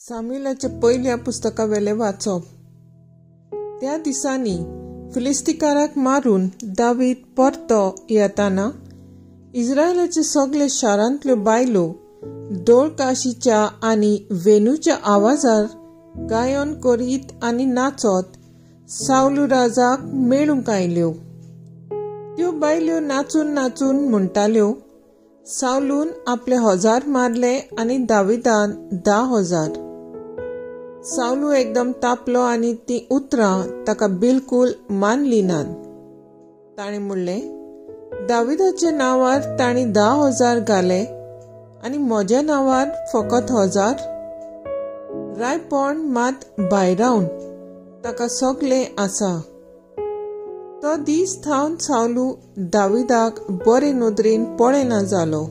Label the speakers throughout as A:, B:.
A: सामुएलाच्या पहिल्या पुस्तकावेले वाचप. त्या दिसांनी फिलिस्तिकाराक मारून दावीद परतो येताना इस्रायलाचे सगळे शारांतल्यो बायलो डोळ काशीच्या आनी वेणूच्या आवाजार गायन करीत आनी नाचत साऊल राजाक मेळूंक आयल्यो. त्यो बायल्यो नाचून नाचून म्हणटाल्यो, साऊलून आपले 1000 मारले आनी दाविदान 10,000. साऊल एकदम तापलो आनी ती उतरां ताका बिलकुल मानली नात. ताणें म्हणलें, दाविदाच्या नांवार ताणी 10,000 घाले आनी म्हज्या नांवार फकत 1000. रायपण मात भायरावन ताका सगलें आसा. तो दीस थावन साऊल दाविदाक बरे नदरेन पळयना जालो.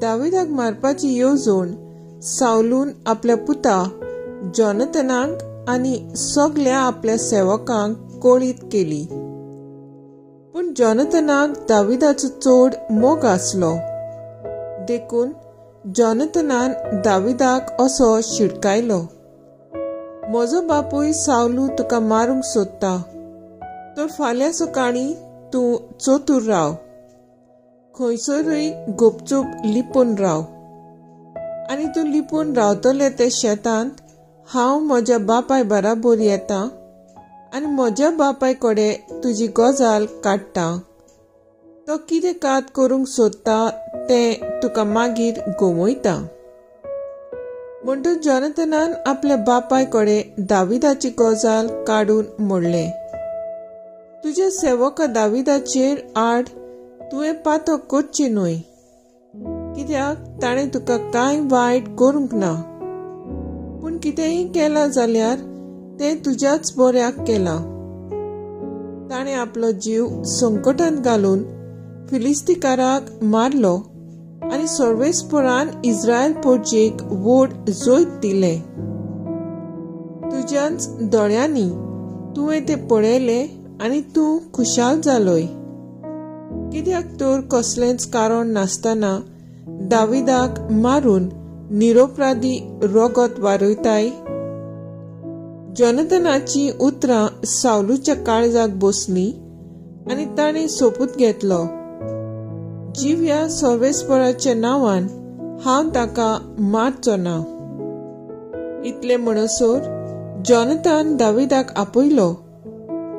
A: दाविदाक मारपाची येवजण साऊलून आपल्या पुता जोनाथनाक आनी सगळ्या आपल्या सेवकांक कळीत केली. पूण जोनाथनाक दाविदाचो चड मोग आसलो. देखून जोनाथनान दाविदाक असो शिडकायलो, म्हजो बापूय साऊल तुका मारूंक सोदता, तर फाल्यां सकाळीं तूं चतूर राव, खंयसरूय गुपचूप लिपून राव. आनी तूं लिपून रावतले ते शेतांत हांव म्हज्या बापाय बराबर येता आनी म्हज्या बापाय कडेन तुजी गजाल काडटा. तो कितें कात करूंक सोदता तें तुका मागीर गोमयता. म्हणटूच जोनाथनान आपल्या बापाय कडेन दाविदाची गजाल काडून म्हणलें, तुज्या सेवका दाविदाचेर आड तुवें पातक करची न्हय, कित्याक ताणें तुका कांय वायट करूंक ना. पूण कितेंय केलां जाल्यार तें तुज्याच बऱ्याक केलां. ताणें आपलो जीव संकटांत घालून फिलिस्तिकाराक मारलो आनी सर्वेस्परान इस्रायल पोरचेक व्हड जोत दिले. तुज्याच दोळ्यांनी तुवें तें पळयलें आनी तूं खुशाल जालोय. कित्याक तर कसलेंच कारण नासतना दाविदाक मारून निरपराधी रगत वारयताय. जोनाथनाची उतरां साऊलच्या काळजाक बसली आनी ताणें सोपूत घेतलो, जिव्या सर्वेस्पराच्या नांवान हांव ताका मारचो ना. इतलें म्हणसर जोनाथन दाविदाक आपयलो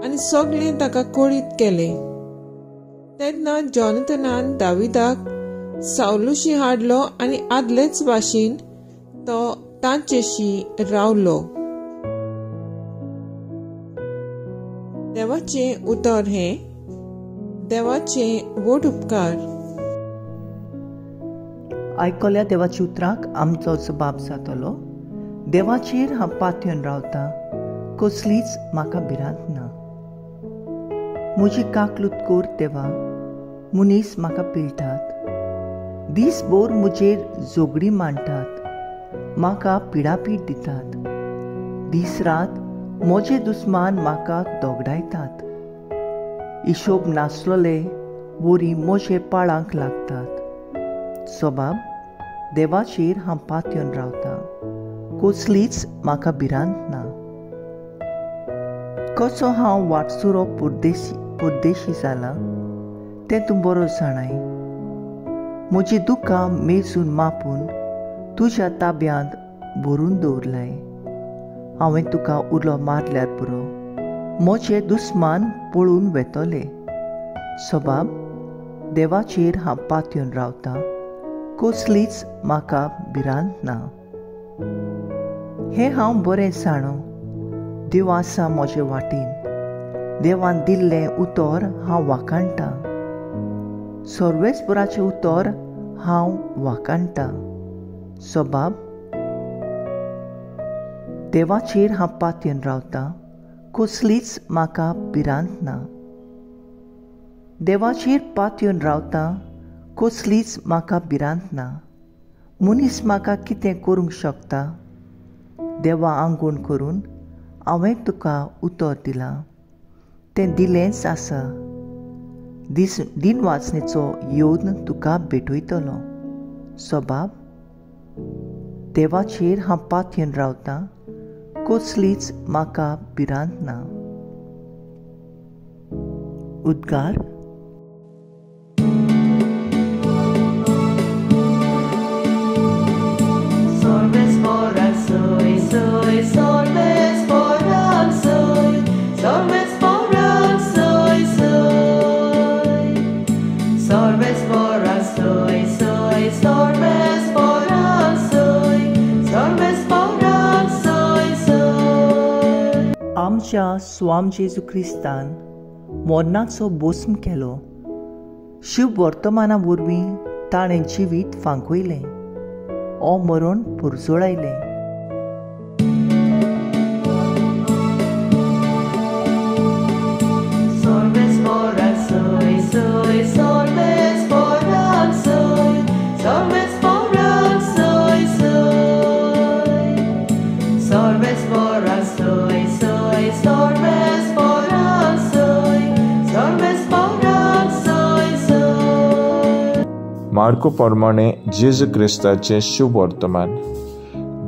A: आनी सगळें ताका कळीत केलें. तेन्ना जोनाथनान दाविदाक साऊलशी हाडलो आनी आदलेच भाशेन तो तांचेशी रावलो. देवाचें उतर हें, देवाचें व्हड उपकार.
B: आयकल्या देवाच्या उतराक आमचो जबाब जातलो. देवाचेर हांव पातयेवन रावतां, कसलीच म्हाका भिरांत ना. म्हजी काकलूत कोर देवा, मनीस म्हाका पिळटात. दिसभर म्हजेर झगडी मांडटात, म्हाका पिडापीड दितात. दीस रात म्हजे दुस्मान म्हाका दोगडायतात. हिशोब नासलोले वरी म्हजे पाळांक लागतात. सोबाब, देवाचेर हांव पातयेवन रावतां, कसलीच म्हाका भिरांत ना. कसो हांव वाटसुरो परदेशी जाला तें तूं बरो जाणाय. म्हजी दुखां मेजून मापून तुज्या ताब्यांत भरून दवरलाय. हांवें तुका उलो मारल्यार पुरो, म्हजे दुस्मान पळून वेतले. सोबाब, देवाचेर हांव पातयेवन रावतां, कसलीच म्हाका भिरांत ना. हें हांव बरें जाणो, देव आसा म्हजे वाटेन. देवान दिल्लें उतर हांव वाखाणटां. सर्वेस्पराचें उतर हांव वाखाणटां. सोबाब, देवाचेर हांव पातयेवन रावतां, कसलीच म्हाका भिरांत ना. देवाचेर पातयेवन रावतां, कसलीच म्हाका भिरांत ना. मनीस म्हाका कितें करूंक शकता? देवा आंगवण करून हांवें तुका उतर दिलां, तें दिलेंच आसा. दिन वाचनेचो येवन तुका भेटयतलो. सोबाब, देवाचेर हांव पातयेन रावतां, कसलीच म्हाका भिरांत ना. उद्गार.
C: Solves foran soy, soy, solves foran soy, solves foran soy, soy. Solves foran soy, soy, solves foran soy, solves foran soy, soy.
B: आमच्या स्वाम जेजू क्रिस्तान मरणाचो भस्म केलो. शुभ वर्तमाना वरवीं ताणें जिवीत फांकयलें. ओ मरण पुरजोळायलें.
C: Solves foran soy, soy, solves foran soy, solves foran soy, soy. Solves foran soy, soy, solves foran soy, solves foran soy, soy.
D: Marco प्रमाणे जेजू क्रिस्ताचे शुभ वर्तमान.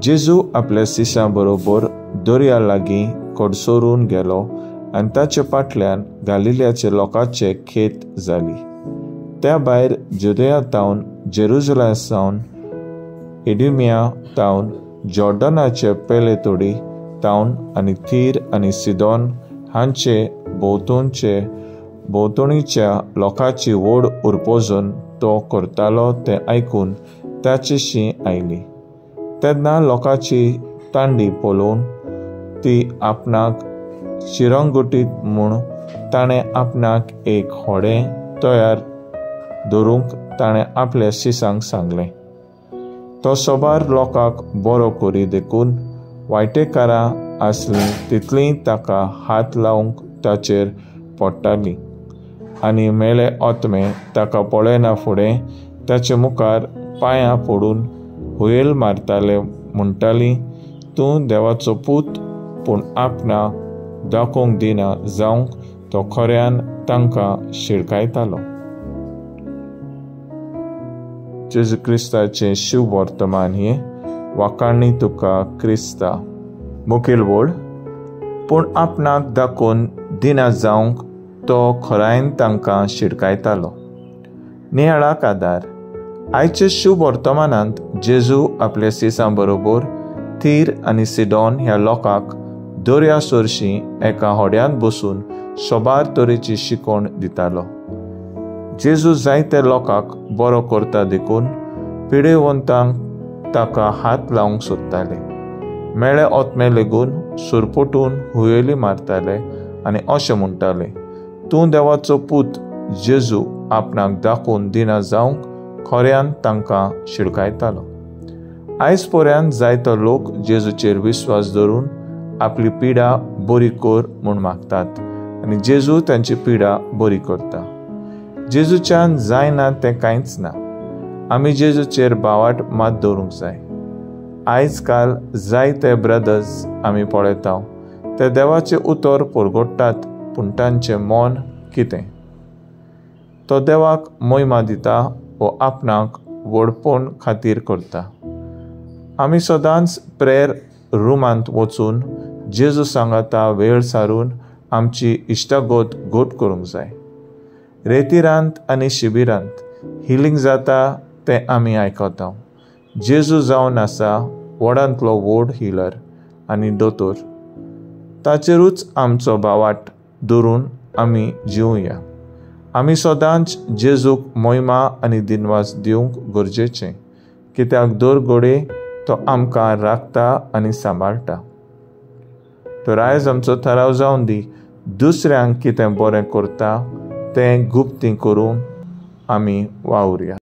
D: जेजू आपल्या शिश्यां बरोबर दर्या लागीं कडसरून गेलो आनी ताचे फाटल्यान गालिल्याचे लोकांचे खेत जाली. त्या भायर जुदेया तावन, जेरुसलेम सावन, इदुमिया तावन, जॉर्डनाचे पेलेतोडी तावन आनी तीर आनी सिदोन हांचे भोंवतणीच्या लोकांची वड उरपोजून तो करतालो तें आयकून ताची शीं आयली. तेन्ना लोकांची तांडी पळोवन ती आपणाक शिरंगुटीत म्हूण ताणें आपणाक एक व्हडें तयार दवरूंक ताणें आपल्या शिसांक सांगलें. तो सोबार लोकांक बरो करी देखून वायटेकारां आसलीं तितलीं ताका हात लावंक ताचेर पडटालीं आनी मेले ओतमे ताका पळयना फुडें ताचे मुखार पांयां पडून हुयेल मारताले. म्हणटालीं, तूं देवाचो पूत, पूण आपणाक दाखोवंक दिना जावंक तो खऱ्यान तांकां शिडकायतालो. जेजू क्रिस्ताचें शुभ वर्तमान हे वाकाणणी तुका क्रिस्ता. मुखेल वड. पूण आपणाक दाखोवन दिना जावंक तो खरायन तांकां शिडकायतालो. नियाळाक आदार. आयचे शुभ वर्तमानांत जेजू आपल्या शिसां बरोबर तीर आनी सिदोन ह्या लोकांक दर्या सोरशीं एका होड्यांत बसून सोबार तरेची शिकवण दितालो. जेजू जायते लोकांक बरो करता देखून पिडेवंतांक ताका हात लावंक सोदताले. मेळे ओतमे लेगून सुरपटून हुयेली मारताले आनी अशें म्हणटाले, तूं देवाचो पूत. जेजू आपणाक दाखोवन दिना जावंक खऱ्यान तांकां शिडकायतालो. आयज पर्यंत जायतो लोक जेजूचेर विस्वास दवरून आपली पिडा बरी कर म्हूण मागतात आनी जेजू तांची पिडा बरी करता. जेजूच्यान जायना तें कांयच ना. आमी जेजूचेर बावाट मात दवरूंक जाय. आयज काल जायते ब्रदर्स आमी पळयता ते देवाचें उतर परगडटात, पूण तांचें मन कितें? तो देवाक महिमा दिता वो आपणाक व्हडपण खातीर करता. आमी सदांच प्रेयर रुमांत वचून जेजू सांगता वेळ सारून आमची इश्टागत घट करूंक जाय. रेतीरांत आनी शिबिरांत हिलींग जाता तें आमी आयकता. जेजू जावन आसा व्हडांतलो व्हड हिलर आनी दोतोर. ताचेरूच आमचो बावाट दवरून आमी जिवुया. आमी सदांच जेजूक महिमा आनी दिनवास दिवंक गरजेचें, कित्याक दर घोडे तो आमकां राखता आनी सांबाळटा. तर आयज आमचो थाराव जावन दी, दुसऱ्यांक कितें बरें करता तें गुप्ती करून आमी वावुरया.